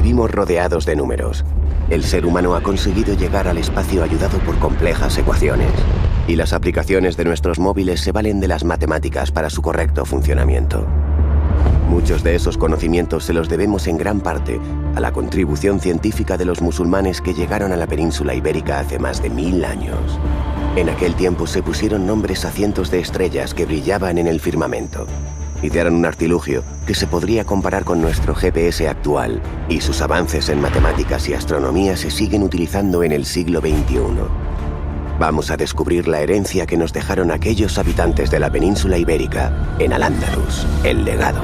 Vivimos rodeados de números. El ser humano ha conseguido llegar al espacio ayudado por complejas ecuaciones. Y las aplicaciones de nuestros móviles se valen de las matemáticas para su correcto funcionamiento. Muchos de esos conocimientos se los debemos en gran parte a la contribución científica de los musulmanes que llegaron a la península ibérica hace más de 1000 años. En aquel tiempo se pusieron nombres a cientos de estrellas que brillaban en el firmamento. Idearon un artilugio que se podría comparar con nuestro GPS actual, y sus avances en matemáticas y astronomía se siguen utilizando en el siglo XXI. Vamos a descubrir la herencia que nos dejaron aquellos habitantes de la península ibérica en Al-Ándalus, el legado.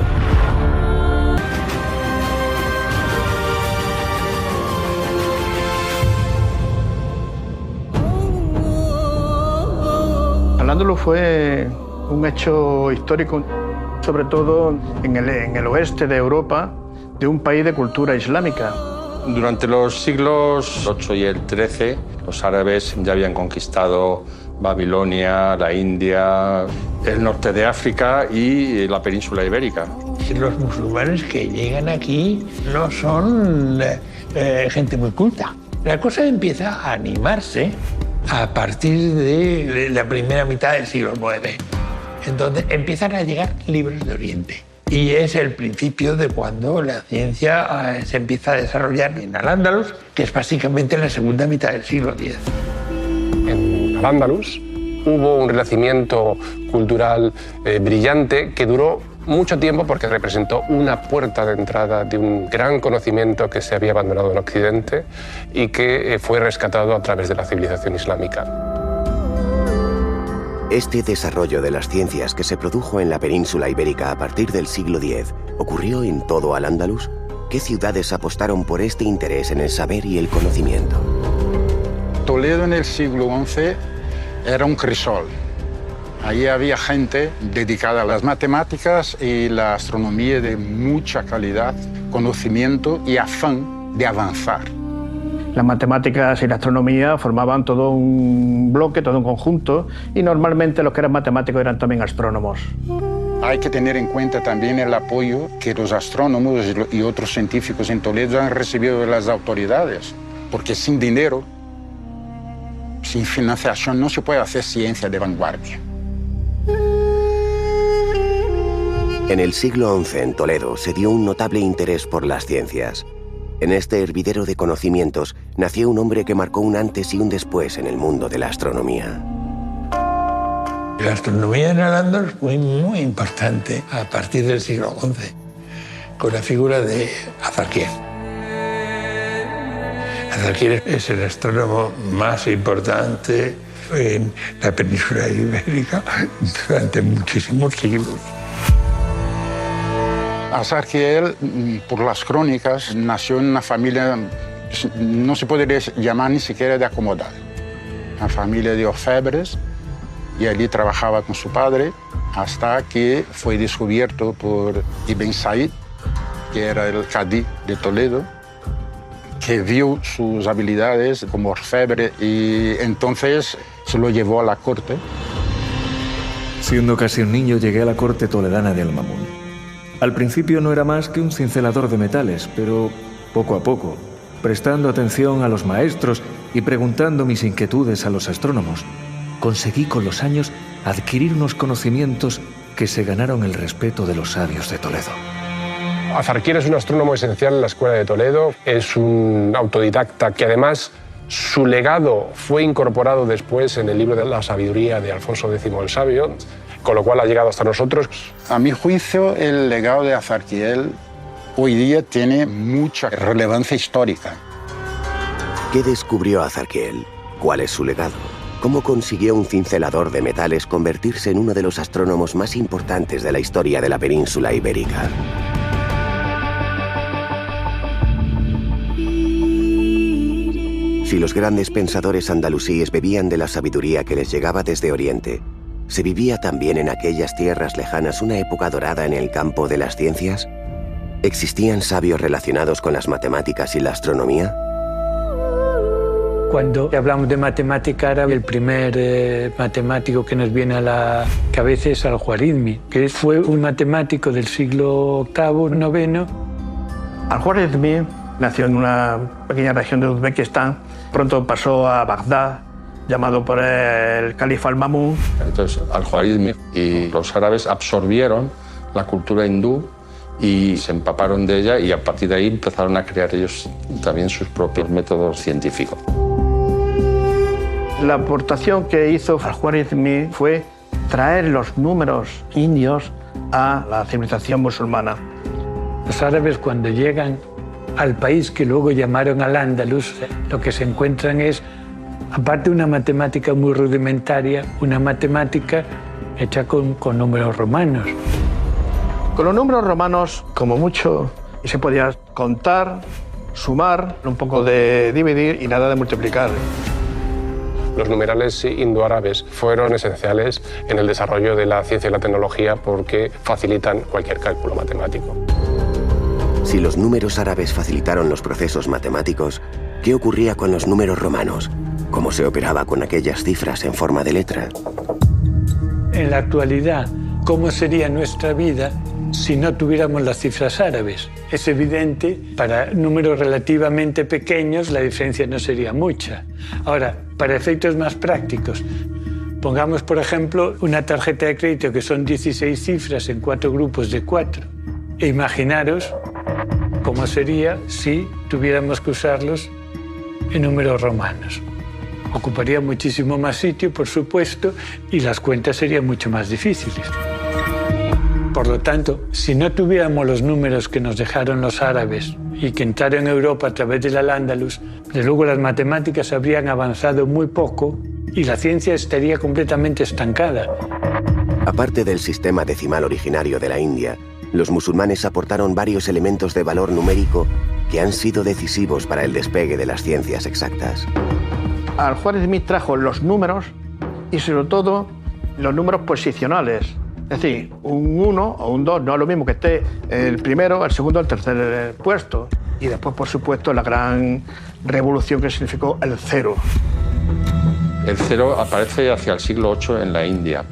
Al-Ándalus fue un hecho histórico, sobre todo en el oeste de Europa, de un país de cultura islámica. Durante los siglos VIII y el XIII, los árabes ya habían conquistado Babilonia, la India, el norte de África y la península ibérica. Los musulmanes que llegan aquí no son gente muy culta. La cosa empieza a animarse a partir de la primera mitad del siglo IX. Entonces empiezan a llegar libros de Oriente. Y es el principio de cuando la ciencia se empieza a desarrollar en Al-Ándalus, que es básicamente en la segunda mitad del siglo X. En Al-Ándalus hubo un renacimiento cultural brillante que duró mucho tiempo porque representó una puerta de entrada de un gran conocimiento que se había abandonado en Occidente y que fue rescatado a través de la civilización islámica. Este desarrollo de las ciencias que se produjo en la península ibérica a partir del siglo X ocurrió en todo Al-Ándalus. ¿Qué ciudades apostaron por este interés en el saber y el conocimiento? Toledo en el siglo XI era un crisol. Ahí había gente dedicada a las matemáticas y la astronomía de mucha calidad, conocimiento y afán de avanzar. Las matemáticas y la astronomía formaban todo un bloque, todo un conjunto, y normalmente los que eran matemáticos eran también astrónomos. Hay que tener en cuenta también el apoyo que los astrónomos y otros científicos en Toledo han recibido de las autoridades, porque sin dinero, sin financiación, no se puede hacer ciencia de vanguardia. En el siglo XI, en Toledo, se dio un notable interés por las ciencias. En este hervidero de conocimientos nació un hombre que marcó un antes y un después en el mundo de la astronomía. La astronomía en Al-Ándalus fue muy importante a partir del siglo XI, con la figura de Azarquiel. Azarquiel es el astrónomo más importante en la península ibérica durante muchísimos siglos. Azarquiel, por las crónicas, nació en una familia, no se podría llamar ni siquiera de acomodado. Una familia de orfebres, y allí trabajaba con su padre hasta que fue descubierto por Ibn Said, que era el cadí de Toledo, que vio sus habilidades como orfebre y entonces se lo llevó a la corte. Siendo casi un niño llegué a la corte toledana de Al-Mamun. Al principio no era más que un cincelador de metales, pero poco a poco, prestando atención a los maestros y preguntando mis inquietudes a los astrónomos, conseguí con los años adquirir unos conocimientos que se ganaron el respeto de los sabios de Toledo. Azarquiel es un astrónomo esencial en la Escuela de Toledo, es un autodidacta que además su legado fue incorporado después en el libro de la sabiduría de Alfonso X el Sabio, con lo cual ha llegado hasta nosotros. A mi juicio, el legado de Azarquiel hoy día tiene mucha relevancia histórica. ¿Qué descubrió Azarquiel? ¿Cuál es su legado? ¿Cómo consiguió un cincelador de metales convertirse en uno de los astrónomos más importantes de la historia de la península ibérica? Si los grandes pensadores andalusíes bebían de la sabiduría que les llegaba desde Oriente, ¿se vivía también en aquellas tierras lejanas una época dorada en el campo de las ciencias? ¿Existían sabios relacionados con las matemáticas y la astronomía? Cuando hablamos de matemática árabe, el primer matemático que nos viene a la cabeza es Al-Khwarizmi, que fue un matemático del siglo VIII, IX. Al-Khwarizmi nació en una pequeña región de Uzbekistán, pronto pasó a Bagdad, llamado por el califa al-Ma'mún. Entonces, al-Juarizmi y los árabes absorbieron la cultura hindú y se empaparon de ella, y a partir de ahí empezaron a crear ellos también sus propios métodos científicos. La aportación que hizo al-Juarizmi fue traer los números indios a la civilización musulmana. Los árabes, cuando llegan al país que luego llamaron al-Ándalus, lo que se encuentran es, aparte de una matemática muy rudimentaria, una matemática hecha con números romanos. Con los números romanos, como mucho, se podía contar, sumar, un poco de dividir y nada de multiplicar. Los numerales indoárabes fueron esenciales en el desarrollo de la ciencia y la tecnología porque facilitan cualquier cálculo matemático. Si los números árabes facilitaron los procesos matemáticos, ¿qué ocurría con los números romanos? ¿Cómo se operaba con aquellas cifras en forma de letra? En la actualidad, ¿cómo sería nuestra vida si no tuviéramos las cifras árabes? Es evidente, para números relativamente pequeños la diferencia no sería mucha. Ahora, para efectos más prácticos, pongamos por ejemplo una tarjeta de crédito que son 16 cifras en 4 grupos de 4. E imaginaros cómo sería si tuviéramos que usarlos en números romanos. Ocuparía muchísimo más sitio, por supuesto, y las cuentas serían mucho más difíciles. Por lo tanto, si no tuviéramos los números que nos dejaron los árabes y que entraron en Europa a través del Al-Ándalus, de luego las matemáticas habrían avanzado muy poco y la ciencia estaría completamente estancada. Aparte del sistema decimal originario de la India, los musulmanes aportaron varios elementos de valor numérico que han sido decisivos para el despegue de las ciencias exactas. Al-Juarizmi trajo los números y sobre todo los números posicionales. Es decir, un 1 o un 2 no es lo mismo que esté el primero, el segundo, el tercer puesto. Y después, por supuesto, la gran revolución que significó el 0. El 0 aparece hacia el siglo VIII en la India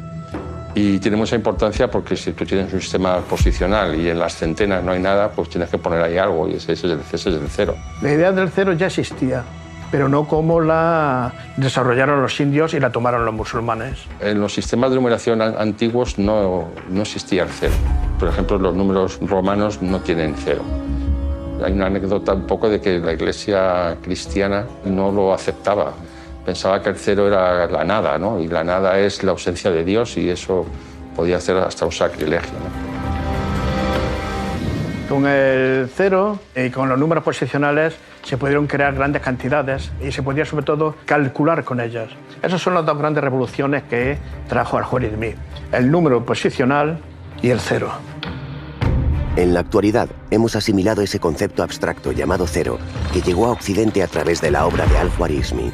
y tiene mucha importancia porque si tú tienes un sistema posicional y en las centenas no hay nada, pues tienes que poner ahí algo y ese es el 0. La idea del 0 ya existía, pero no como la desarrollaron los indios y la tomaron los musulmanes. En los sistemas de numeración antiguos no existía el 0. Por ejemplo, los números romanos no tienen 0. Hay una anécdota un poco de que la Iglesia cristiana no lo aceptaba. Pensaba que el 0 era la nada, ¿no? Y la nada es la ausencia de Dios y eso podía hacer hasta un sacrilegio, ¿no? Con el 0 y con los números posicionales se pudieron crear grandes cantidades y se podía sobre todo calcular con ellas. Esas son las dos grandes revoluciones que trajo al-Juarizmi, el número posicional y el 0. En la actualidad hemos asimilado ese concepto abstracto llamado 0 que llegó a Occidente a través de la obra de al-Juarizmi.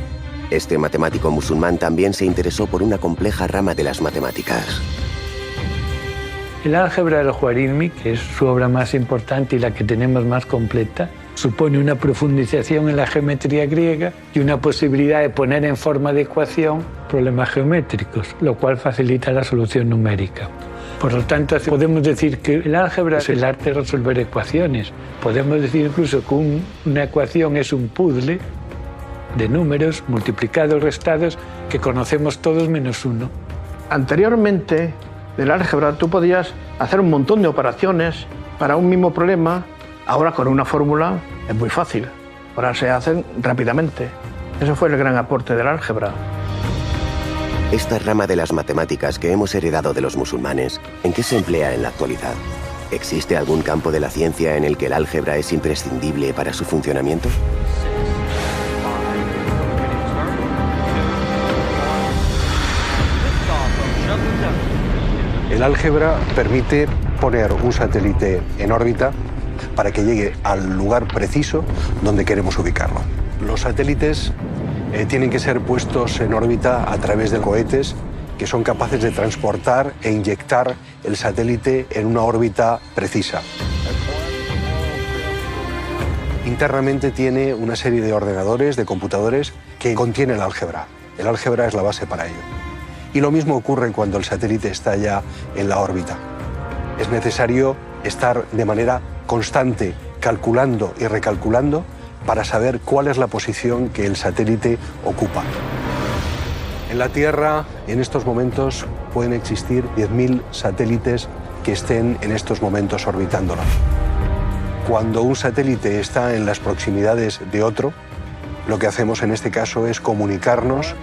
Este matemático musulmán también se interesó por una compleja rama de las matemáticas. El álgebra del Juarizmi, que es su obra más importante y la que tenemos más completa, supone una profundización en la geometría griega y una posibilidad de poner en forma de ecuación problemas geométricos, lo cual facilita la solución numérica. Por lo tanto, podemos decir que el álgebra es el arte de resolver ecuaciones. Podemos decir incluso que una ecuación es un puzzle de números multiplicados, restados, que conocemos todos menos uno. Anteriormente, del álgebra tú podías hacer un montón de operaciones para un mismo problema. Ahora con una fórmula es muy fácil. Ahora se hacen rápidamente. Eso fue el gran aporte del álgebra. Esta rama de las matemáticas que hemos heredado de los musulmanes, ¿en qué se emplea en la actualidad? ¿Existe algún campo de la ciencia en el que el álgebra es imprescindible para su funcionamiento? El álgebra permite poner un satélite en órbita para que llegue al lugar preciso donde queremos ubicarlo. Los satélites tienen que ser puestos en órbita a través de cohetes que son capaces de transportar e inyectar el satélite en una órbita precisa. Internamente tiene una serie de ordenadores, de computadores, que contienen el álgebra. El álgebra es la base para ello. Y lo mismo ocurre cuando el satélite está ya en la órbita. Es necesario estar de manera constante calculando y recalculando para saber cuál es la posición que el satélite ocupa. En la Tierra, en estos momentos, pueden existir 10.000 satélites que estén en estos momentos orbitándola. Cuando un satélite está en las proximidades de otro, lo que hacemos en este caso es comunicarnos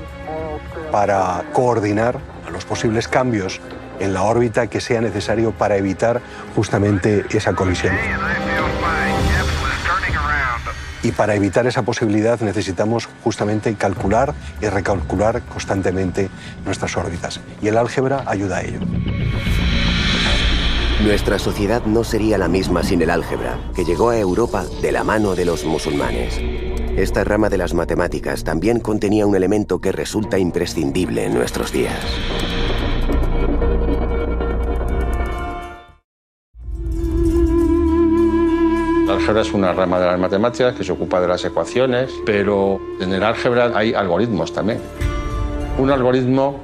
para coordinar los posibles cambios en la órbita que sea necesario para evitar justamente esa colisión. Y para evitar esa posibilidad necesitamos justamente calcular y recalcular constantemente nuestras órbitas. Y el álgebra ayuda a ello. Nuestra sociedad no sería la misma sin el álgebra, que llegó a Europa de la mano de los musulmanes. Esta rama de las matemáticas también contenía un elemento que resulta imprescindible en nuestros días. El álgebra es una rama de las matemáticas que se ocupa de las ecuaciones, pero en el álgebra hay algoritmos también. Un algoritmo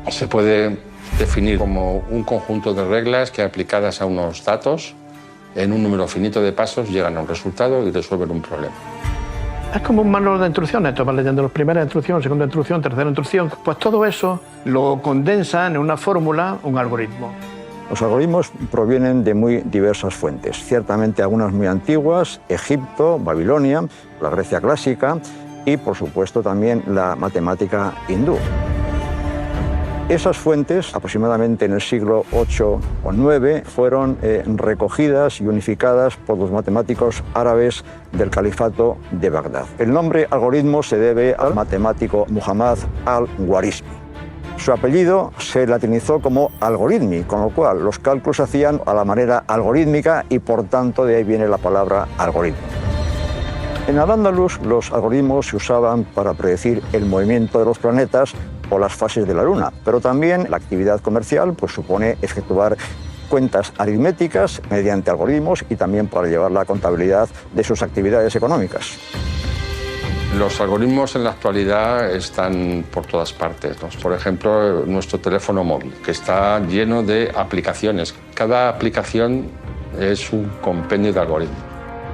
se puede definir como un conjunto de reglas que, aplicadas a unos datos, en un número finito de pasos, llegan a un resultado y resuelven un problema. Es como un manual de instrucciones, tú vas leyendo la primera instrucción, segunda instrucción, tercera instrucción, pues todo eso lo condensa en una fórmula, un algoritmo. Los algoritmos provienen de muy diversas fuentes, ciertamente algunas muy antiguas, Egipto, Babilonia, la Grecia clásica y, por supuesto, también la matemática hindú. Esas fuentes, aproximadamente en el siglo VIII o IX, fueron recogidas y unificadas por los matemáticos árabes del califato de Bagdad. El nombre algoritmo se debe al matemático Muhammad al-Khwarizmi. Su apellido se latinizó como algoritmi, con lo cual los cálculos se hacían a la manera algorítmica y por tanto de ahí viene la palabra algoritmo. En Al-Ándalus los algoritmos se usaban para predecir el movimiento de los planetas o las fases de la Luna, pero también la actividad comercial pues, supone efectuar cuentas aritméticas mediante algoritmos y también para llevar la contabilidad de sus actividades económicas. Los algoritmos en la actualidad están por todas partes, ¿no? Por ejemplo, nuestro teléfono móvil, que está lleno de aplicaciones. Cada aplicación es un compendio de algoritmos.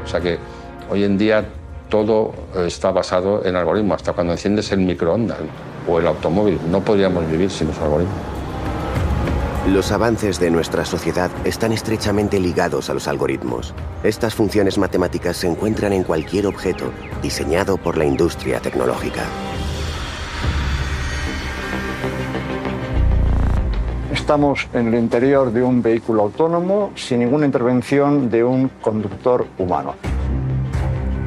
O sea que hoy en día todo está basado en algoritmos. Hasta cuando enciendes el microondas o el automóvil, no podríamos vivir sin los algoritmos. Los avances de nuestra sociedad están estrechamente ligados a los algoritmos. Estas funciones matemáticas se encuentran en cualquier objeto diseñado por la industria tecnológica. Estamos en el interior de un vehículo autónomo sin ninguna intervención de un conductor humano.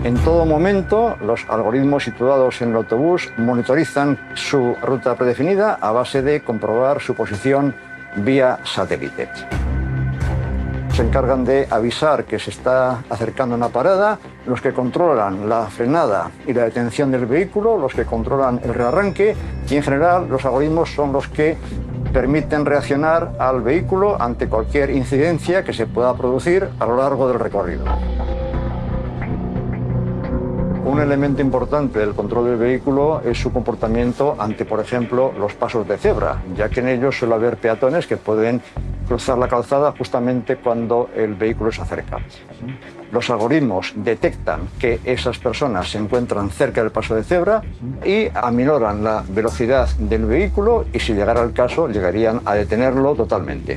En todo momento, los algoritmos situados en el autobús monitorizan su ruta predefinida a base de comprobar su posición vía satélite. Se encargan de avisar que se está acercando una parada, los que controlan la frenada y la detención del vehículo, los que controlan el rearranque y en general los algoritmos son los que permiten reaccionar al vehículo ante cualquier incidencia que se pueda producir a lo largo del recorrido. Un elemento importante del control del vehículo es su comportamiento ante, por ejemplo, los pasos de cebra, ya que en ellos suele haber peatones que pueden cruzar la calzada justamente cuando el vehículo se acerca. Los algoritmos detectan que esas personas se encuentran cerca del paso de cebra y aminoran la velocidad del vehículo y, si llegara el caso, llegarían a detenerlo totalmente.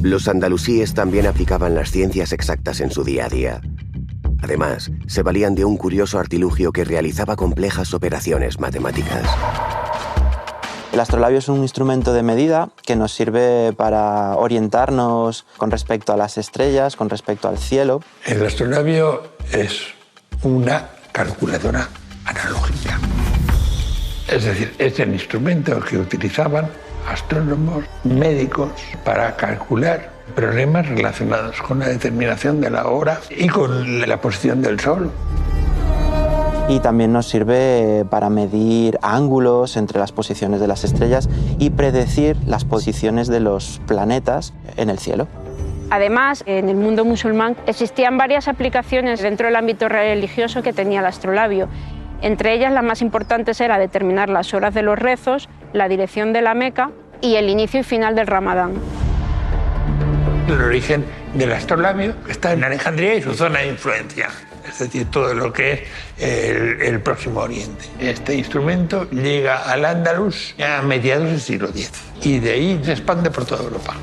Los andalusíes también aplicaban las ciencias exactas en su día a día. Además, se valían de un curioso artilugio que realizaba complejas operaciones matemáticas. El astrolabio es un instrumento de medida que nos sirve para orientarnos con respecto a las estrellas, con respecto al cielo. El astrolabio es una calculadora analógica. Es decir, es el instrumento que utilizaban astrónomos, médicos, para calcular problemas relacionados con la determinación de la hora y con la posición del Sol. Y también nos sirve para medir ángulos entre las posiciones de las estrellas y predecir las posiciones de los planetas en el cielo. Además, en el mundo musulmán existían varias aplicaciones dentro del ámbito religioso que tenía el astrolabio. Entre ellas, las más importantes era determinar las horas de los rezos, la dirección de la Meca y el inicio y final del Ramadán. el origen del astrolabio, que está en Alejandría y su zona de influencia, es decir, todo lo que es el Próximo Oriente. Este instrumento llega al Andalus a mediados del siglo X y de ahí se expande por toda Europa.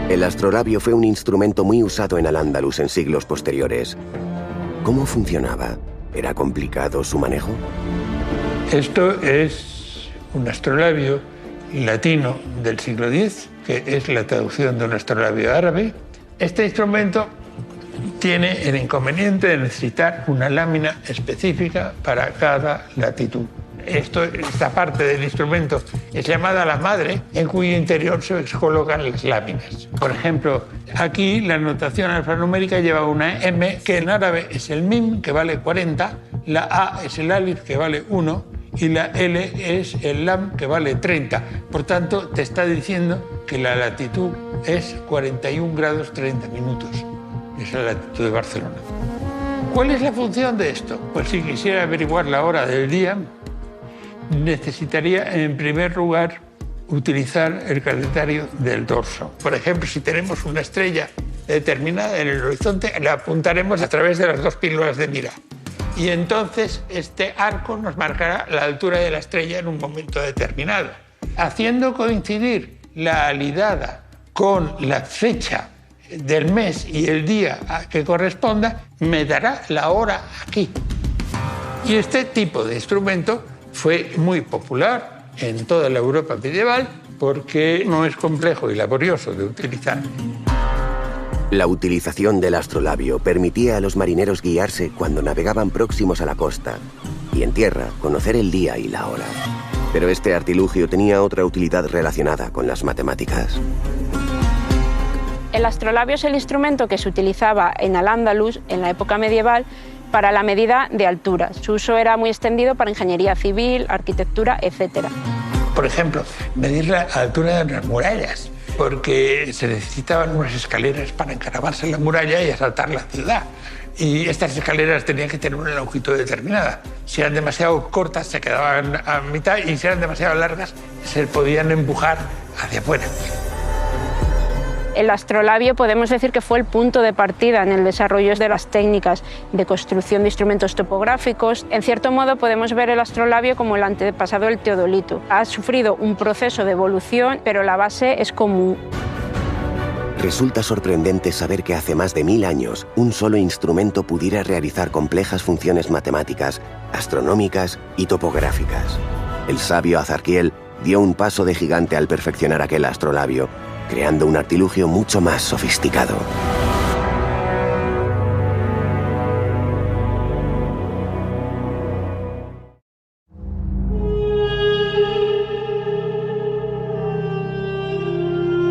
El astrolabio fue un instrumento muy usado en Al-Ándalus en siglos posteriores. ¿Cómo funcionaba? ¿Era complicado su manejo? Esto es un astrolabio latino del siglo X, que es la traducción de un astrolabio árabe. Este instrumento tiene el inconveniente de necesitar una lámina específica para cada latitud. Esta parte del instrumento es llamada la madre, en cuyo interior se colocan las láminas. Por ejemplo, aquí la notación alfanumérica lleva una M, que en árabe es el mim, que vale 40, la A es el alif, que vale 1, y la L es el lam, que vale 30. Por tanto, te está diciendo que la latitud es 41 grados 30 minutos. Esa es la latitud de Barcelona. ¿Cuál es la función de esto? Pues si quisiera averiguar la hora del día, necesitaría, en primer lugar, utilizar el calendario del dorso. Por ejemplo, si tenemos una estrella determinada en el horizonte, la apuntaremos a través de las dos pílulas de mira. Y entonces este arco nos marcará la altura de la estrella en un momento determinado. Haciendo coincidir la alidada con la fecha del mes y el día a que corresponda, me dará la hora aquí. Y este tipo de instrumento fue muy popular en toda la Europa medieval porque no es complejo y laborioso de utilizar. La utilización del astrolabio permitía a los marineros guiarse cuando navegaban próximos a la costa y en tierra conocer el día y la hora. Pero este artilugio tenía otra utilidad relacionada con las matemáticas. El astrolabio es el instrumento que se utilizaba en Al-Ándalus en la época medieval para la medida de alturas. Su uso era muy extendido para ingeniería civil, arquitectura, etc. Por ejemplo, medir la altura de las murallas, porque se necesitaban unas escaleras para encaramarse en la muralla y asaltar la ciudad. Y estas escaleras tenían que tener una longitud determinada. Si eran demasiado cortas, se quedaban a mitad, y si eran demasiado largas, se podían empujar hacia afuera. El astrolabio podemos decir que fue el punto de partida en el desarrollo de las técnicas de construcción de instrumentos topográficos. En cierto modo podemos ver el astrolabio como el antepasado del teodolito. Ha sufrido un proceso de evolución, pero la base es común. Resulta sorprendente saber que hace más de 1000 años un solo instrumento pudiera realizar complejas funciones matemáticas, astronómicas y topográficas. El sabio Azarquiel dio un paso de gigante al perfeccionar aquel astrolabio, creando un artilugio mucho más sofisticado.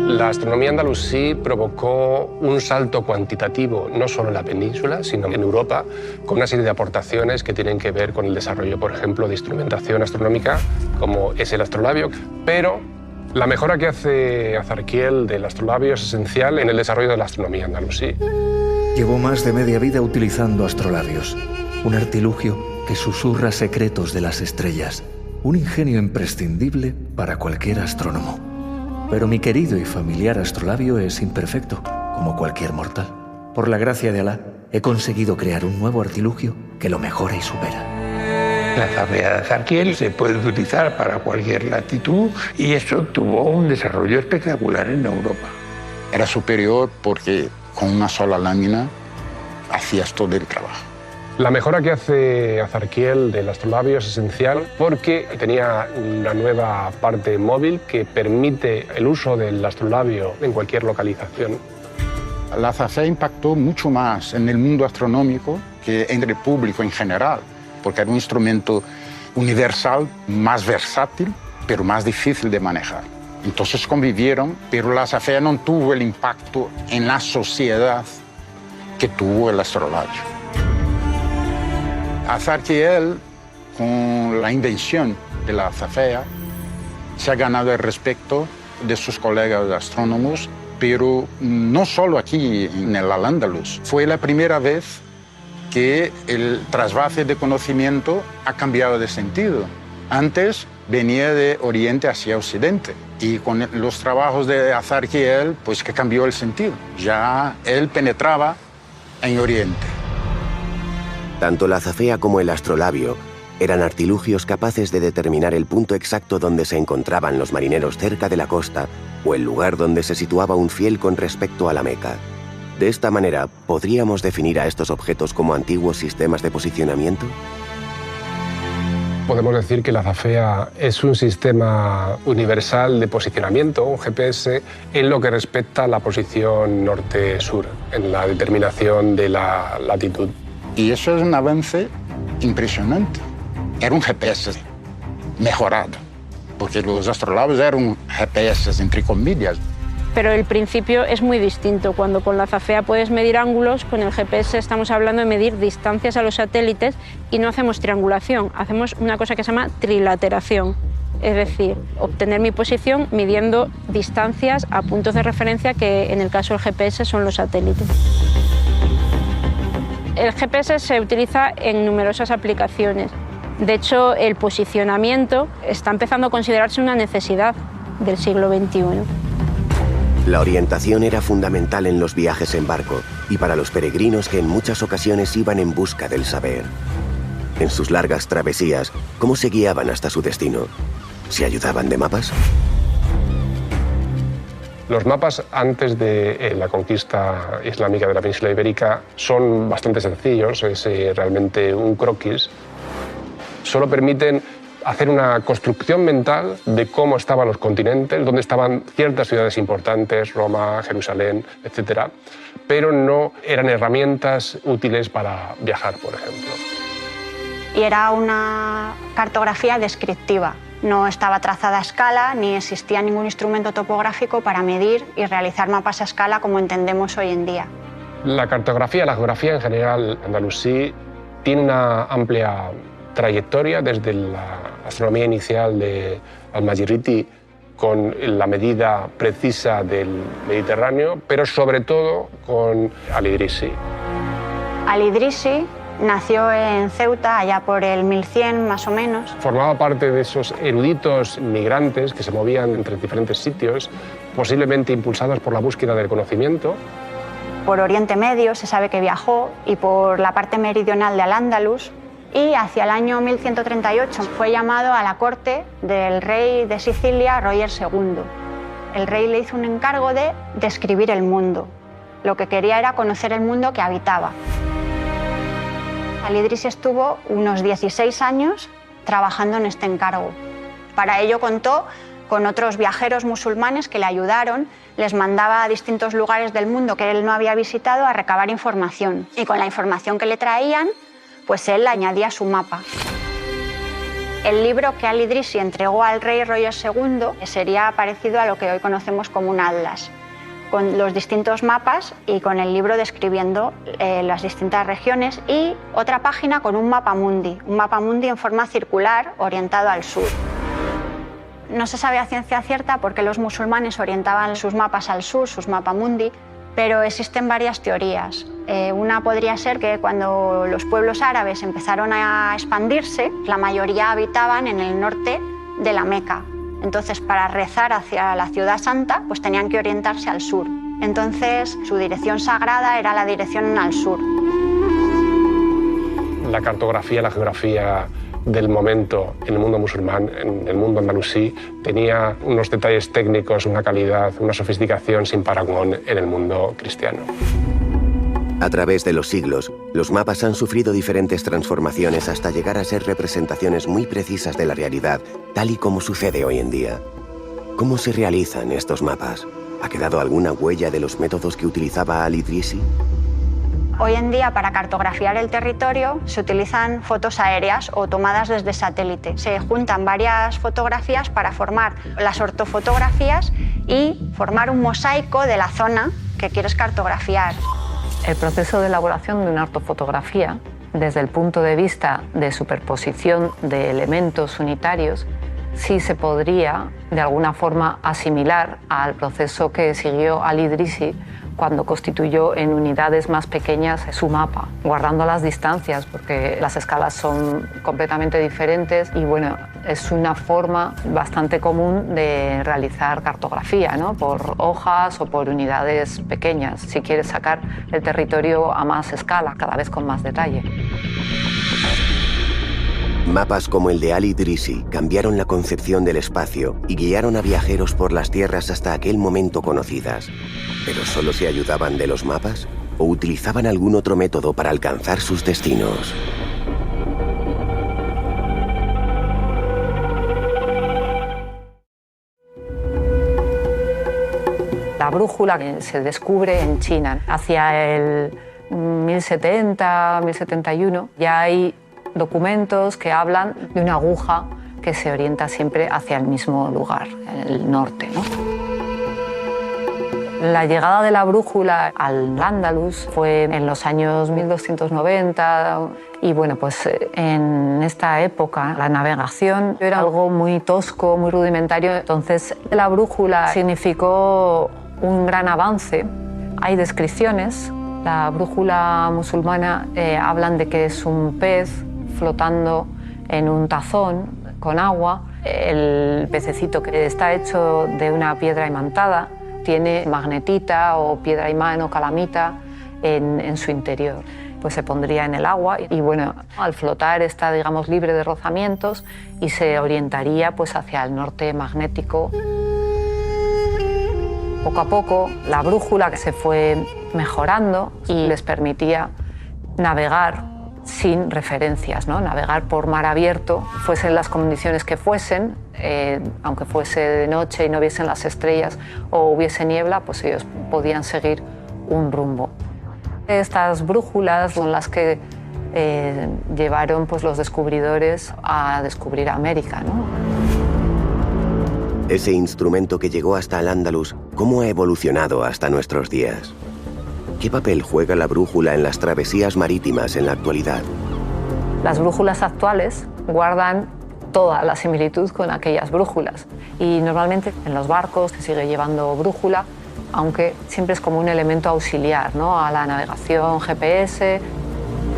La astronomía andalusí provocó un salto cuantitativo no solo en la península, sino en Europa, con una serie de aportaciones que tienen que ver con el desarrollo, por ejemplo, de instrumentación astronómica, como es el astrolabio, pero la mejora que hace Azarquiel del astrolabio es esencial en el desarrollo de la astronomía andalusí. Llevó más de media vida utilizando astrolabios, un artilugio que susurra secretos de las estrellas, un ingenio imprescindible para cualquier astrónomo. Pero mi querido y familiar astrolabio es imperfecto, como cualquier mortal. Por la gracia de Alá, he conseguido crear un nuevo artilugio que lo mejora y supera. La zafea de Azarquiel se puede utilizar para cualquier latitud y eso tuvo un desarrollo espectacular en Europa. Era superior porque con una sola lámina hacías todo el trabajo. La mejora que hace Azarquiel del astrolabio es esencial porque tenía una nueva parte móvil que permite el uso del astrolabio en cualquier localización. La zafea impactó mucho más en el mundo astronómico que en el público en general, porque era un instrumento universal, más versátil, pero más difícil de manejar. Entonces convivieron, pero la zafea no tuvo el impacto en la sociedad que tuvo el astrolabio. Azarquiel, con la invención de la zafea, se ha ganado el respeto de sus colegas astrónomos, pero no solo aquí en el Al-Ándalus. Fue la primera vez que el trasvase de conocimiento ha cambiado de sentido. Antes venía de oriente hacia occidente. Y con los trabajos de Azarquiel, pues que cambió el sentido. Ya él penetraba en oriente. Tanto la azafea como el astrolabio eran artilugios capaces de determinar el punto exacto donde se encontraban los marineros cerca de la costa o el lugar donde se situaba un fiel con respecto a la Meca. De esta manera, ¿podríamos definir a estos objetos como antiguos sistemas de posicionamiento? Podemos decir que la azafea es un sistema universal de posicionamiento, un GPS, en lo que respecta a la posición norte-sur, en la determinación de la latitud. Y eso es un avance impresionante. Era un GPS mejorado, porque los astrolabios eran GPS entre comillas. Pero el principio es muy distinto. Cuando con la azafea puedes medir ángulos, con el GPS estamos hablando de medir distancias a los satélites y no hacemos triangulación, hacemos una cosa que se llama trilateración. Es decir, obtener mi posición midiendo distancias a puntos de referencia que en el caso del GPS son los satélites. El GPS se utiliza en numerosas aplicaciones. De hecho, el posicionamiento está empezando a considerarse una necesidad del siglo XXI. La orientación era fundamental en los viajes en barco y para los peregrinos que en muchas ocasiones iban en busca del saber. En sus largas travesías, ¿cómo se guiaban hasta su destino? ¿Se ayudaban de mapas? Los mapas antes de la conquista islámica de la península ibérica son bastante sencillos, es realmente un croquis. Solo permiten hacer una construcción mental de cómo estaban los continentes, dónde estaban ciertas ciudades importantes, Roma, Jerusalén, etc. Pero no eran herramientas útiles para viajar, por ejemplo. Y era una cartografía descriptiva. No estaba trazada a escala, ni existía ningún instrumento topográfico para medir y realizar mapas a escala como entendemos hoy en día. La cartografía, la geografía en general andalusí, tiene una amplia trayectoria desde la astronomía inicial de Al-Majirriti con la medida precisa del Mediterráneo, pero sobre todo con Al-Idrisi. Al-Idrisi nació en Ceuta allá por el 1100 más o menos. Formaba parte de esos eruditos migrantes que se movían entre diferentes sitios, posiblemente impulsados por la búsqueda del conocimiento. Por Oriente Medio se sabe que viajó y por la parte meridional de Al-Ándalus. Y hacia el año 1138 fue llamado a la corte del rey de Sicilia, Roger II. El rey le hizo un encargo de describir el mundo. Lo que quería era conocer el mundo que habitaba. Al-Idrisi estuvo unos 16 años trabajando en este encargo. Para ello contó con otros viajeros musulmanes que le ayudaron, les mandaba a distintos lugares del mundo que él no había visitado a recabar información. Y con la información que le traían, pues él añadía su mapa. El libro que Al-Idrisi entregó al rey Roger II sería parecido a lo que hoy conocemos como un atlas, con los distintos mapas y con el libro describiendo las distintas regiones y otra página con un mapa mundi en forma circular orientado al sur. No se sabe a ciencia cierta por qué los musulmanes orientaban sus mapas al sur, sus mapamundi, pero existen varias teorías. Una podría ser que cuando los pueblos árabes empezaron a expandirse, la mayoría habitaban en el norte de la Meca. Entonces, para rezar hacia la ciudad santa, pues tenían que orientarse al sur. Entonces, su dirección sagrada era la dirección al sur. La cartografía, la geografía del momento en el mundo musulmán, en el mundo andalusí, tenía unos detalles técnicos, una calidad, una sofisticación sin parangón en el mundo cristiano. A través de los siglos, los mapas han sufrido diferentes transformaciones hasta llegar a ser representaciones muy precisas de la realidad, tal y como sucede hoy en día. ¿Cómo se realizan estos mapas? ¿Ha quedado alguna huella de los métodos que utilizaba Al-Idrisi? Hoy en día, para cartografiar el territorio, se utilizan fotos aéreas o tomadas desde satélite. Se juntan varias fotografías para formar las ortofotografías y formar un mosaico de la zona que quieres cartografiar. El proceso de elaboración de una ortofotografía, desde el punto de vista de superposición de elementos unitarios, sí se podría, de alguna forma, asimilar al proceso que siguió Al-Idrisi cuando constituyó en unidades más pequeñas su mapa, guardando las distancias, porque las escalas son completamente diferentes y bueno, es una forma bastante común de realizar cartografía, ¿no? Por hojas o por unidades pequeñas, si quieres sacar el territorio a más escala, cada vez con más detalle. Mapas como el de Al-Idrisi cambiaron la concepción del espacio y guiaron a viajeros por las tierras hasta aquel momento conocidas. ¿Pero solo se ayudaban de los mapas o utilizaban algún otro método para alcanzar sus destinos? La brújula que se descubre en China hacia el 1070, 1071, ya hay documentos que hablan de una aguja que se orienta siempre hacia el mismo lugar, el norte, ¿no? La llegada de la brújula al Al-Ándalus fue en los años 1290 y bueno, pues en esta época la navegación era algo muy tosco, muy rudimentario, entonces la brújula significó un gran avance. Hay descripciones, la brújula musulmana hablan de que es un pez flotando en un tazón con agua. El pececito, que está hecho de una piedra imantada, tiene magnetita o piedra imán o calamita en su interior. Pues se pondría en el agua y bueno, al flotar está, digamos, libre de rozamientos y se orientaría pues hacia el norte magnético. Poco a poco la brújula que se fue mejorando y les permitía navegar sin referencias, ¿no? Navegar por mar abierto, fuesen las condiciones que fuesen, aunque fuese de noche y no viesen las estrellas o hubiese niebla, pues ellos podían seguir un rumbo. Estas brújulas son las que llevaron pues, los descubridores a descubrir América, ¿no? Ese instrumento que llegó hasta el Al-Ándalus, ¿cómo ha evolucionado hasta nuestros días? ¿Qué papel juega la brújula en las travesías marítimas en la actualidad? Las brújulas actuales guardan toda la similitud con aquellas brújulas y normalmente en los barcos se sigue llevando brújula, aunque siempre es como un elemento auxiliar, ¿no? A la navegación GPS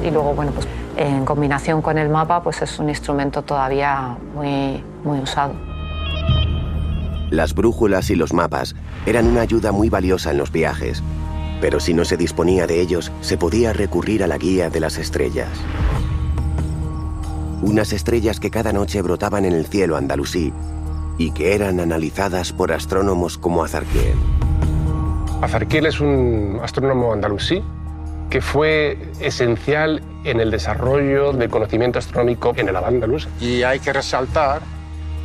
y luego, bueno, pues en combinación con el mapa, pues es un instrumento todavía muy usado. Las brújulas y los mapas eran una ayuda muy valiosa en los viajes. Pero si no se disponía de ellos, se podía recurrir a la guía de las estrellas. Unas estrellas que cada noche brotaban en el cielo andalusí y que eran analizadas por astrónomos como Azarquiel. Azarquiel es un astrónomo andalusí que fue esencial en el desarrollo del conocimiento astronómico en el Al-Ándalus. Y hay que resaltar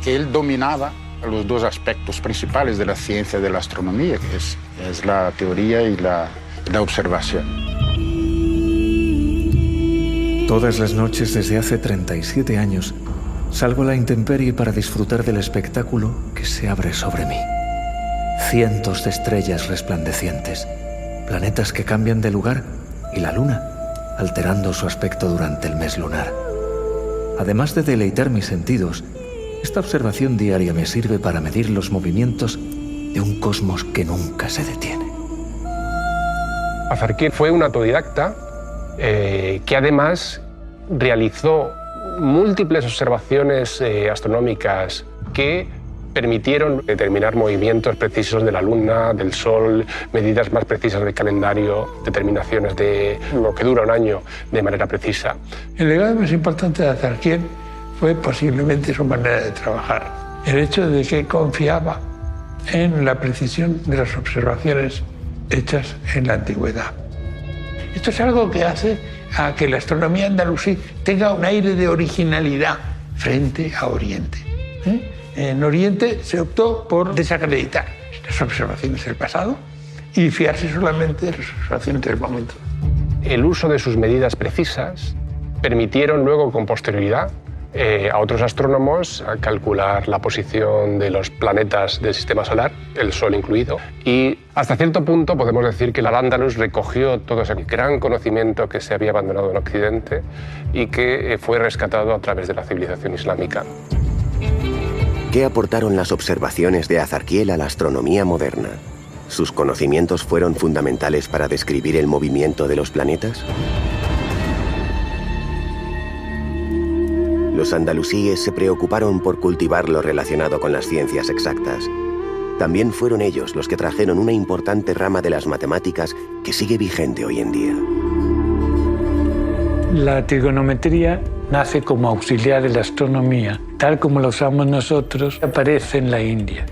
que él dominaba los dos aspectos principales de la ciencia de la astronomía, que es la teoría y la observación. Todas las noches desde hace 37 años salgo a la intemperie para disfrutar del espectáculo que se abre sobre mí. Cientos de estrellas resplandecientes, planetas que cambian de lugar y la luna, alterando su aspecto durante el mes lunar. Además de deleitar mis sentidos, esta observación diaria me sirve para medir los movimientos de un cosmos que nunca se detiene. Azarquiel fue un autodidacta que además realizó múltiples observaciones astronómicas que permitieron determinar movimientos precisos de la Luna, del Sol, medidas más precisas del calendario, determinaciones de lo que dura un año de manera precisa. El legado más importante de Azarquiel fue posiblemente su manera de trabajar. El hecho de que confiaba en la precisión de las observaciones hechas en la antigüedad. Esto es algo que hace a que la astronomía andalusí tenga un aire de originalidad frente a Oriente. En Oriente se optó por desacreditar las observaciones del pasado y fiarse solamente de las observaciones del momento. El uso de sus medidas precisas permitieron luego, con posterioridad, a otros astrónomos a calcular la posición de los planetas del sistema solar, el Sol incluido, y hasta cierto punto podemos decir que el Al-Ándalus recogió todo ese gran conocimiento que se había abandonado en Occidente y que fue rescatado a través de la civilización islámica. ¿Qué aportaron las observaciones de Azarquiel a la astronomía moderna? ¿Sus conocimientos fueron fundamentales para describir el movimiento de los planetas? Los andalusíes se preocuparon por cultivar lo relacionado con las ciencias exactas. También fueron ellos los que trajeron una importante rama de las matemáticas que sigue vigente hoy en día. La trigonometría nace como auxiliar de la astronomía, tal como la usamos nosotros, aparece en la India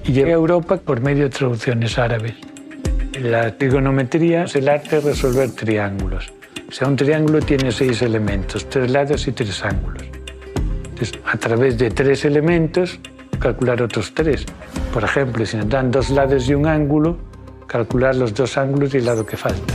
y llega a Europa por medio de traducciones árabes. La trigonometría es el arte de resolver triángulos. O sea, un triángulo tiene 6 elementos, 3 lados y 3 ángulos. Entonces, a través de 3 elementos, calcular otros 3. Por ejemplo, si nos dan 2 lados y un ángulo, calcular los 2 ángulos y el lado que falta.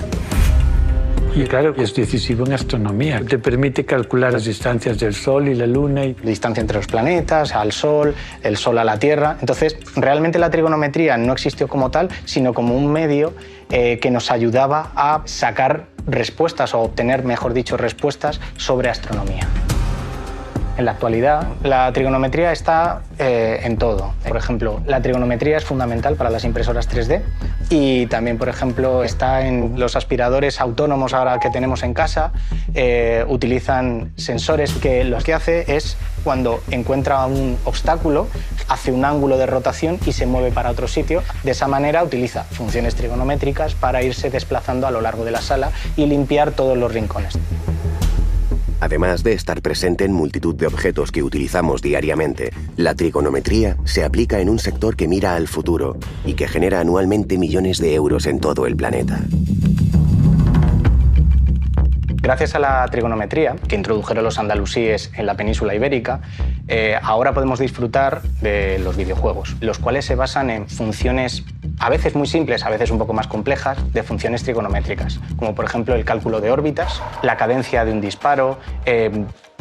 Y claro, es decisivo en astronomía. Te permite calcular las distancias del Sol y la Luna. La distancia entre los planetas, al Sol, el Sol a la Tierra. Entonces, realmente la trigonometría no existió como tal, sino como un medio que nos ayudaba a sacar respuestas, o obtener, mejor dicho, respuestas sobre astronomía. En la actualidad, la trigonometría está en todo. Por ejemplo, la trigonometría es fundamental para las impresoras 3D y también, por ejemplo, está en los aspiradores autónomos ahora que tenemos en casa. Utilizan sensores que lo que hace es, cuando encuentra un obstáculo, hace un ángulo de rotación y se mueve para otro sitio. De esa manera utiliza funciones trigonométricas para irse desplazando a lo largo de la sala y limpiar todos los rincones. Además de estar presente en multitud de objetos que utilizamos diariamente, la trigonometría se aplica en un sector que mira al futuro y que genera anualmente millones de euros en todo el planeta. Gracias a la trigonometría que introdujeron los andalusíes en la península ibérica, ahora podemos disfrutar de los videojuegos, los cuales se basan en funciones a veces muy simples, a veces un poco más complejas, de funciones trigonométricas, como por ejemplo el cálculo de órbitas, la cadencia de un disparo,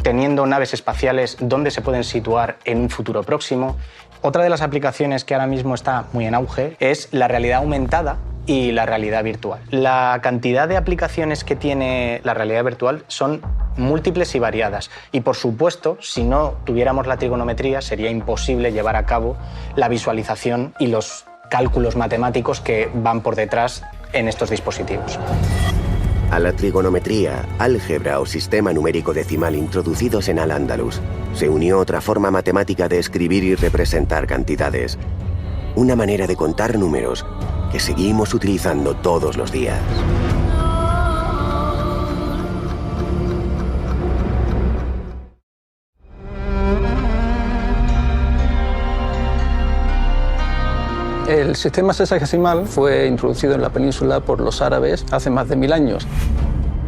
teniendo naves espaciales donde se pueden situar en un futuro próximo. Otra de las aplicaciones que ahora mismo está muy en auge es la realidad aumentada y la realidad virtual. La cantidad de aplicaciones que tiene la realidad virtual son múltiples y variadas. Y por supuesto, si no tuviéramos la trigonometría, sería imposible llevar a cabo la visualización y los cálculos matemáticos que van por detrás en estos dispositivos. A la trigonometría, álgebra o sistema numérico decimal introducidos en Al-Ándalus, se unió otra forma matemática de escribir y representar cantidades. Una manera de contar números que seguimos utilizando todos los días. El sistema sexagesimal fue introducido en la península por los árabes hace más de 1000 años.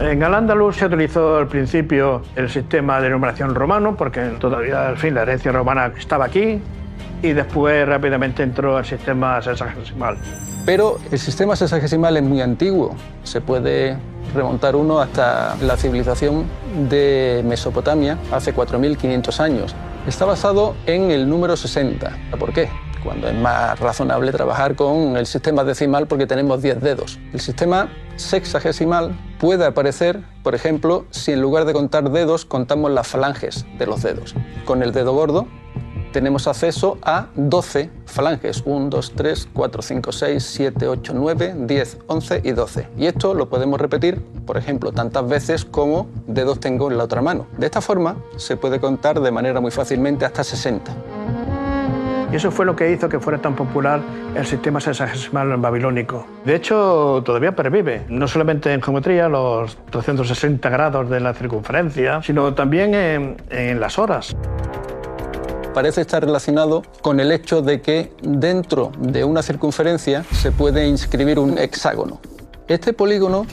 En Al-Ándalus se utilizó al principio el sistema de numeración romano, porque todavía, al fin, la herencia romana estaba aquí, y después rápidamente entró el sistema sexagesimal. Pero el sistema sexagesimal es muy antiguo. Se puede remontar uno hasta la civilización de Mesopotamia, hace 4500 años. Está basado en el número 60. ¿Por qué? Cuando es más razonable trabajar con el sistema decimal porque tenemos 10 dedos. El sistema sexagesimal puede aparecer, por ejemplo, si en lugar de contar dedos contamos las falanges de los dedos. Con el dedo gordo tenemos acceso a 12 falanges. 1, 2, 3, 4, 5, 6, 7, 8, 9, 10, 11 y 12. Y esto lo podemos repetir, por ejemplo, tantas veces como dedos tengo en la otra mano. De esta forma se puede contar de manera muy fácilmente hasta 60. Y eso fue lo que hizo que fuera tan popular el sistema sexagesimal babilónico. De hecho, todavía pervive, no solamente en geometría, los 360 grados de la circunferencia, sino también en las horas. Parece estar relacionado con el hecho de que dentro de una circunferencia se puede inscribir un hexágono. Este polígono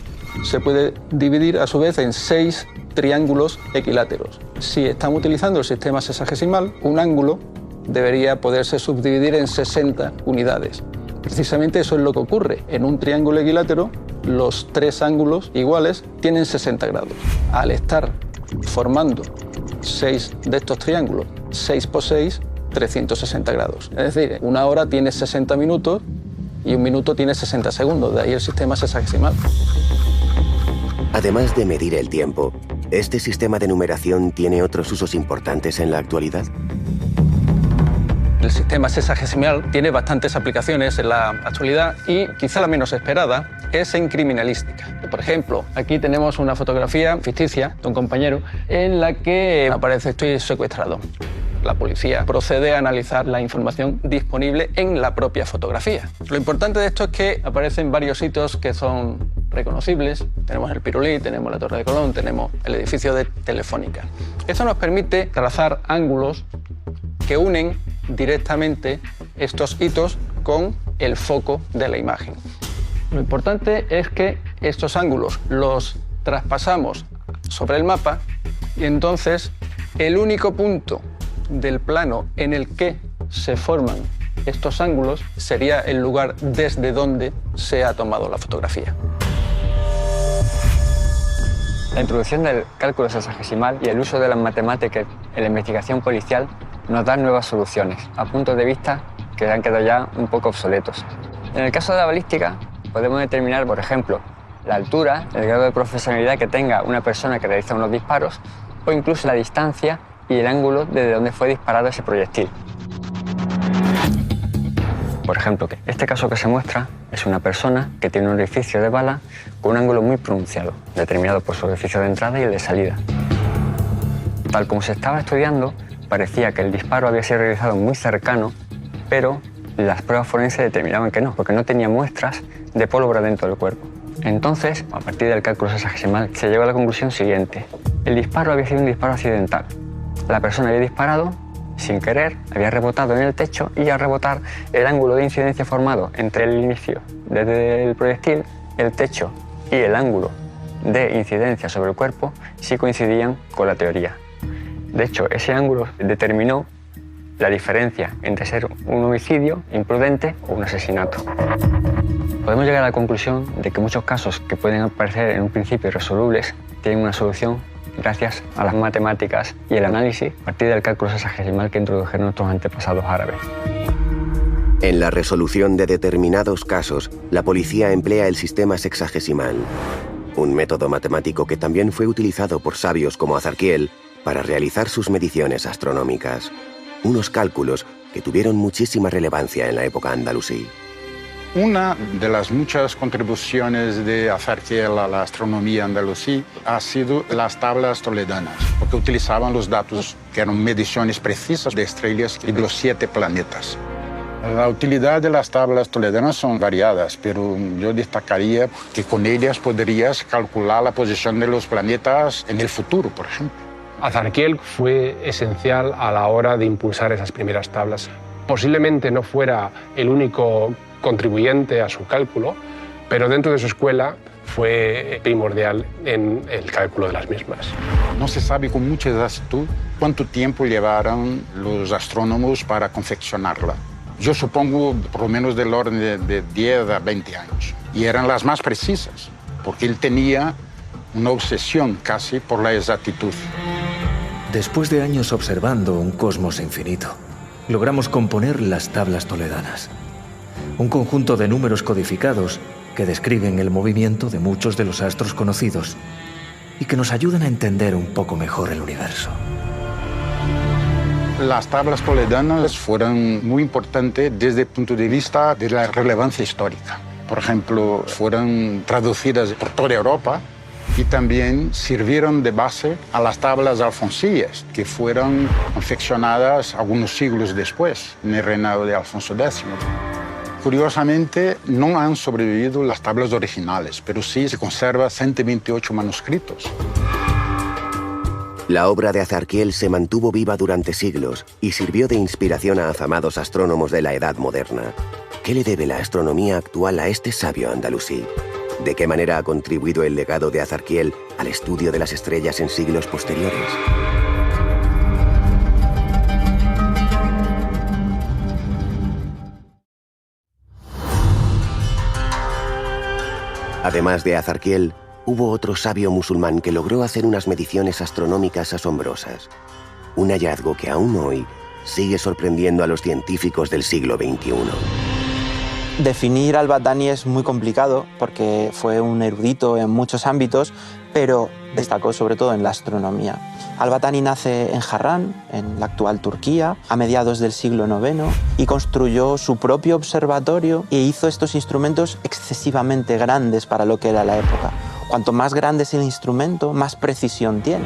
se puede dividir a su vez en 6 triángulos equiláteros. Si estamos utilizando el sistema sexagesimal, un ángulo debería poderse subdividir en 60 unidades. Precisamente eso es lo que ocurre. En un triángulo equilátero, los 3 ángulos iguales tienen 60 grados. Al estar formando 6 de estos triángulos, 6 por 6, 360 grados. Es decir, una hora tiene 60 minutos y un minuto tiene 60 segundos. De ahí el sistema sexagesimal. Además de medir el tiempo, ¿este sistema de numeración tiene otros usos importantes en la actualidad? El sistema sexagesimal tiene bastantes aplicaciones en la actualidad y quizá la menos esperada es en criminalística. Por ejemplo, aquí tenemos una fotografía ficticia de un compañero en la que aparece "estoy secuestrado". La policía procede a analizar la información disponible en la propia fotografía. Lo importante de esto es que aparecen varios hitos que son reconocibles. Tenemos el Pirulí, tenemos la Torre de Colón, tenemos el edificio de Telefónica. Esto nos permite trazar ángulos que unen directamente estos hitos con el foco de la imagen. Lo importante es que estos ángulos los traspasamos sobre el mapa y entonces el único punto del plano en el que se forman estos ángulos sería el lugar desde donde se ha tomado la fotografía. La introducción del cálculo sexagesimal y el uso de las matemáticas en la investigación policial nos dan nuevas soluciones, a puntos de vista que han quedado ya un poco obsoletos. En el caso de la balística, podemos determinar, por ejemplo, la altura, el grado de profesionalidad que tenga una persona que realiza unos disparos o incluso la distancia y el ángulo desde donde fue disparado ese proyectil. Por ejemplo, este caso que se muestra es una persona que tiene un orificio de bala con un ángulo muy pronunciado, determinado por su orificio de entrada y el de salida. Tal como se estaba estudiando, parecía que el disparo había sido realizado muy cercano, pero las pruebas forenses determinaban que no, porque no tenía muestras de pólvora dentro del cuerpo. Entonces, a partir del cálculo sexagesimal, se llegó a la conclusión siguiente. El disparo había sido un disparo accidental. La persona había disparado sin querer, había rebotado en el techo y al rebotar el ángulo de incidencia formado entre el inicio desde el proyectil, el techo y el ángulo de incidencia sobre el cuerpo sí coincidían con la teoría. De hecho, ese ángulo determinó la diferencia entre ser un homicidio imprudente o un asesinato. Podemos llegar a la conclusión de que muchos casos que pueden parecer en un principio irresolubles tienen una solución gracias a las matemáticas y el análisis a partir del cálculo sexagesimal que introdujeron nuestros antepasados árabes. En la resolución de determinados casos, la policía emplea el sistema sexagesimal, un método matemático que también fue utilizado por sabios como Azarquiel para realizar sus mediciones astronómicas, unos cálculos que tuvieron muchísima relevancia en la época andalusí. Una de las muchas contribuciones de Azarquiel a la astronomía andalusí ha sido las tablas toledanas, porque utilizaban los datos que eran mediciones precisas de estrellas y de los 7 planetas. La utilidad de las tablas toledanas son variadas, pero yo destacaría que con ellas podrías calcular la posición de los planetas en el futuro, por ejemplo. Azarquiel fue esencial a la hora de impulsar esas primeras tablas. Posiblemente no fuera el único contribuyente a su cálculo, pero dentro de su escuela fue primordial en el cálculo de las mismas. No se sabe con mucha exactitud cuánto tiempo llevaron los astrónomos para confeccionarla. Yo supongo por lo menos del orden de 10 a 20 años. Y eran las más precisas, porque él tenía una obsesión casi por la exactitud. Después de años observando un cosmos infinito, logramos componer las tablas toledanas. Un conjunto de números codificados que describen el movimiento de muchos de los astros conocidos y que nos ayudan a entender un poco mejor el universo. Las tablas toledanas fueron muy importantes desde el punto de vista de la relevancia histórica. Por ejemplo, fueron traducidas por toda Europa y también sirvieron de base a las tablas alfonsíes, que fueron confeccionadas algunos siglos después, en el reinado de Alfonso X. Curiosamente, no han sobrevivido las tablas originales, pero sí se conservan 128 manuscritos. La obra de Azarquiel se mantuvo viva durante siglos y sirvió de inspiración a afamados astrónomos de la Edad Moderna. ¿Qué le debe la astronomía actual a este sabio andalusí? ¿De qué manera ha contribuido el legado de Azarquiel al estudio de las estrellas en siglos posteriores? Además de Azarquiel, hubo otro sabio musulmán que logró hacer unas mediciones astronómicas asombrosas. Un hallazgo que aún hoy sigue sorprendiendo a los científicos del siglo XXI. Definir al-Battani es muy complicado porque fue un erudito en muchos ámbitos, pero destacó sobre todo en la astronomía. Al-Battani nace en Harran, en la actual Turquía, a mediados del siglo IX y construyó su propio observatorio e hizo estos instrumentos excesivamente grandes para lo que era la época. Cuanto más grande es el instrumento, más precisión tiene.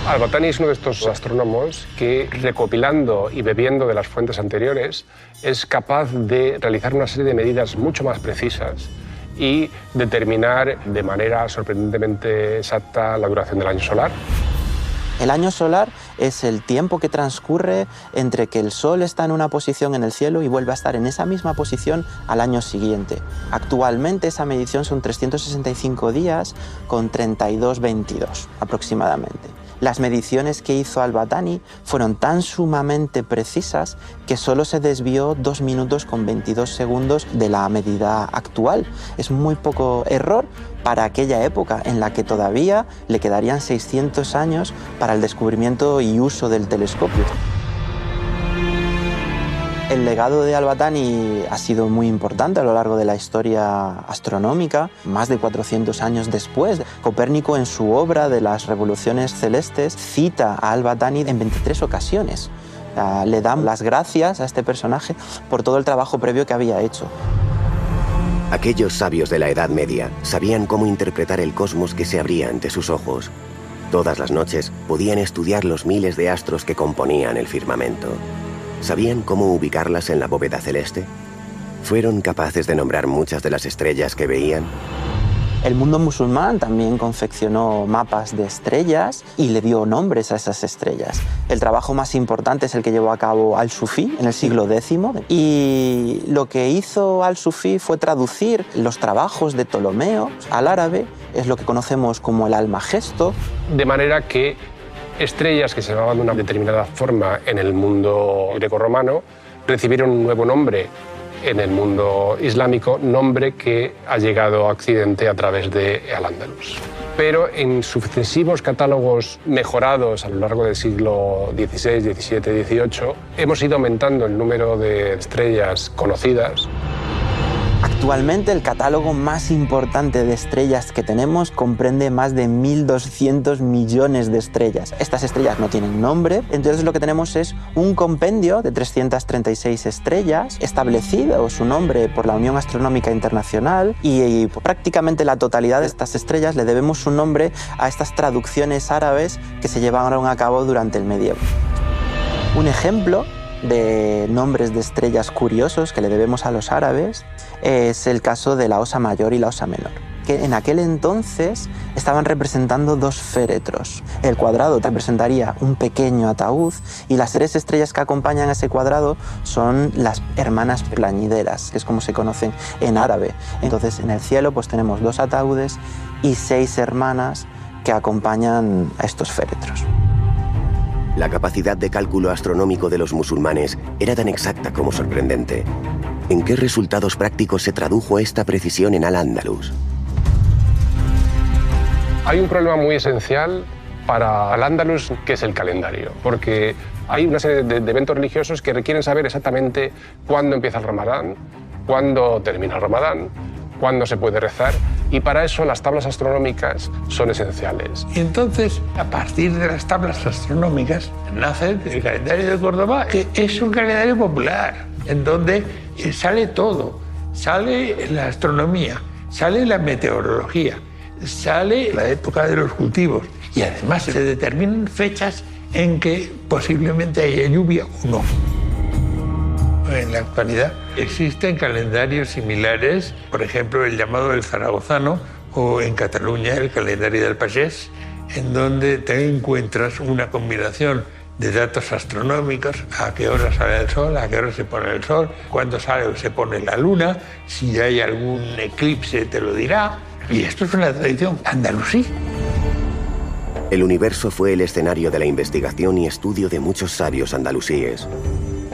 Al-Battani es uno de estos astrónomos que, recopilando y bebiendo de las fuentes anteriores, es capaz de realizar una serie de medidas mucho más precisas y determinar de manera sorprendentemente exacta la duración del año solar. El año solar es el tiempo que transcurre entre que el Sol está en una posición en el cielo y vuelve a estar en esa misma posición al año siguiente. Actualmente esa medición son 365 días con 32,22 aproximadamente. Las mediciones que hizo Al-Battani fueron tan sumamente precisas que solo se desvió 2 minutos con 22 segundos de la medida actual. Es muy poco error para aquella época en la que todavía le quedarían 600 años para el descubrimiento y uso del telescopio. El legado de Al-Battani ha sido muy importante a lo largo de la historia astronómica. Más de 400 años después, Copérnico en su obra de las revoluciones celestes cita a Al-Battani en 23 ocasiones. Le dan las gracias a este personaje por todo el trabajo previo que había hecho. Aquellos sabios de la Edad Media sabían cómo interpretar el cosmos que se abría ante sus ojos. Todas las noches podían estudiar los miles de astros que componían el firmamento. ¿Sabían cómo ubicarlas en la bóveda celeste? ¿Fueron capaces de nombrar muchas de las estrellas que veían? El mundo musulmán también confeccionó mapas de estrellas y le dio nombres a esas estrellas. El trabajo más importante es el que llevó a cabo Al-Sufi en el siglo X, y lo que hizo Al-Sufi fue traducir los trabajos de Ptolomeo al árabe, es lo que conocemos como el Almagesto. De manera que estrellas que se llamaban de una determinada forma en el mundo grecorromano recibieron un nuevo nombre en el mundo islámico, nombre que ha llegado a Occidente a través de Al-Ándalus. Pero en sucesivos catálogos mejorados a lo largo del siglo XVI, XVII, XVIII, hemos ido aumentando el número de estrellas conocidas. Actualmente el catálogo más importante de estrellas que tenemos comprende más de 1.200 millones de estrellas. Estas estrellas no tienen nombre, entonces lo que tenemos es un compendio de 336 estrellas, establecido su nombre por la Unión Astronómica Internacional, y prácticamente la totalidad de estas estrellas le debemos su nombre a estas traducciones árabes que se llevaron a cabo durante el medievo. Un ejemplo de nombres de estrellas curiosos que le debemos a los árabes es el caso de la Osa Mayor y la Osa Menor, que en aquel entonces estaban representando dos féretros. El cuadrado representaría un pequeño ataúd y las 3 estrellas que acompañan a ese cuadrado son las hermanas plañideras, que es como se conocen en árabe. Entonces en el cielo pues tenemos 2 ataúdes y 6 hermanas que acompañan a estos féretros. La capacidad de cálculo astronómico de los musulmanes era tan exacta como sorprendente. ¿En qué resultados prácticos se tradujo esta precisión en Al-Ándalus? Hay un problema muy esencial para Al-Ándalus, que es el calendario, porque hay una serie de eventos religiosos que requieren saber exactamente cuándo empieza el Ramadán, cuándo termina el Ramadán, cuándo se puede rezar, y para eso las tablas astronómicas son esenciales. Y entonces, a partir de las tablas astronómicas, nace el calendario de Córdoba, que es un calendario popular, en donde sale todo. Sale la astronomía, sale la meteorología, sale la época de los cultivos, y además se determinan fechas en que posiblemente haya lluvia o no. En la actualidad existen calendarios similares, por ejemplo el llamado el zaragozano, o en Cataluña el calendario del Pagès, en donde te encuentras una combinación de datos astronómicos: a qué hora sale el sol, a qué hora se pone el sol, cuándo sale o se pone la luna, si hay algún eclipse te lo dirá. Y esto es una tradición andalusí. El universo fue el escenario de la investigación y estudio de muchos sabios andalusíes.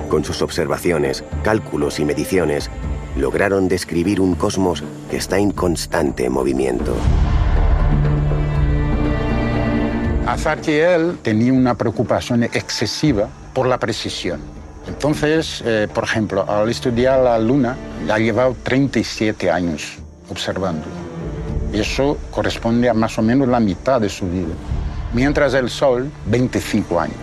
Con sus observaciones, cálculos y mediciones, lograron describir un cosmos que está en constante movimiento. Azarquiel tenía una preocupación excesiva por la precisión. Entonces, por ejemplo, al estudiar la Luna, ha llevado 37 años observándola. Eso corresponde a más o menos la mitad de su vida. Mientras el Sol, 25 años.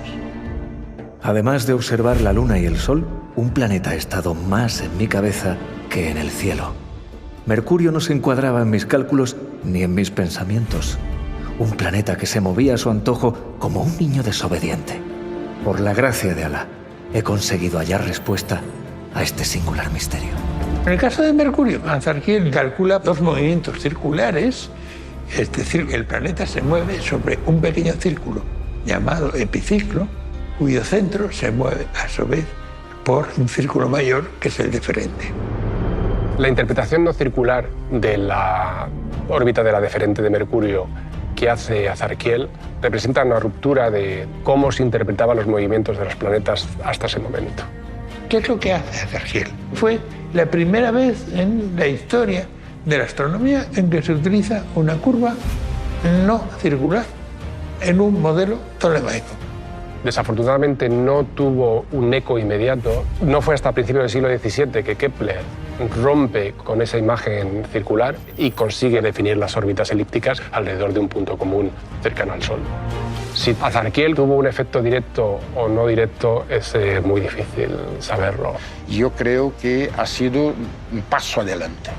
Además de observar la Luna y el Sol, un planeta ha estado más en mi cabeza que en el cielo. Mercurio no se encuadraba en mis cálculos ni en mis pensamientos. Un planeta que se movía a su antojo como un niño desobediente. Por la gracia de Alá, he conseguido hallar respuesta a este singular misterio. En el caso de Mercurio, Azarquiel calcula 2 movimientos circulares, es decir, el planeta se mueve sobre un pequeño círculo llamado epiciclo, cuyo centro se mueve a su vez por un círculo mayor que es el deferente. La interpretación no circular de la órbita de la deferente de Mercurio que hace Azarquiel representa una ruptura de cómo se interpretaban los movimientos de los planetas hasta ese momento. ¿Qué es lo que hace Azarquiel? Fue la primera vez en la historia de la astronomía en que se utiliza una curva no circular en un modelo tolemaico. Desafortunadamente no tuvo un eco inmediato. No fue hasta principios del siglo XVII que Kepler rompe con esa imagen circular y consigue definir las órbitas elípticas alrededor de un punto común cercano al Sol. Si Azarquiel tuvo un efecto directo o no directo es muy difícil saberlo. Yo creo que ha sido un paso adelante,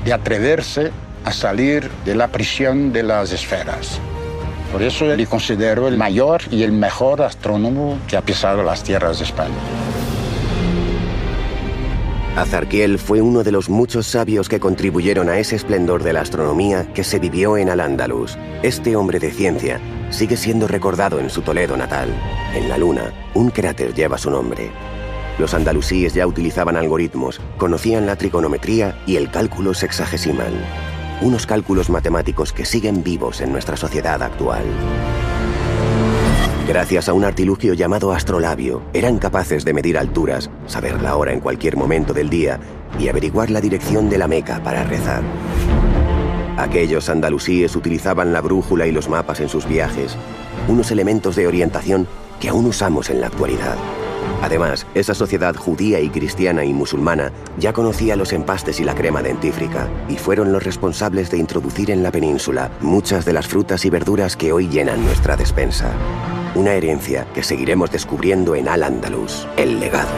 de atreverse a salir de la prisión de las esferas. Por eso le considero el mayor y el mejor astrónomo que ha pisado las tierras de España. Azarquiel fue uno de los muchos sabios que contribuyeron a ese esplendor de la astronomía que se vivió en Al-Ándalus. Este hombre de ciencia sigue siendo recordado en su Toledo natal. En la Luna, un cráter lleva su nombre. Los andalusíes ya utilizaban algoritmos, conocían la trigonometría y el cálculo sexagesimal. Unos cálculos matemáticos que siguen vivos en nuestra sociedad actual. Gracias a un artilugio llamado astrolabio, eran capaces de medir alturas, saber la hora en cualquier momento del día y averiguar la dirección de la Meca para rezar. Aquellos andalusíes utilizaban la brújula y los mapas en sus viajes, unos elementos de orientación que aún usamos en la actualidad. Además, esa sociedad judía y cristiana y musulmana ya conocía los empastes y la crema dentífrica y fueron los responsables de introducir en la península muchas de las frutas y verduras que hoy llenan nuestra despensa. Una herencia que seguiremos descubriendo en Al-Ándalus, el legado.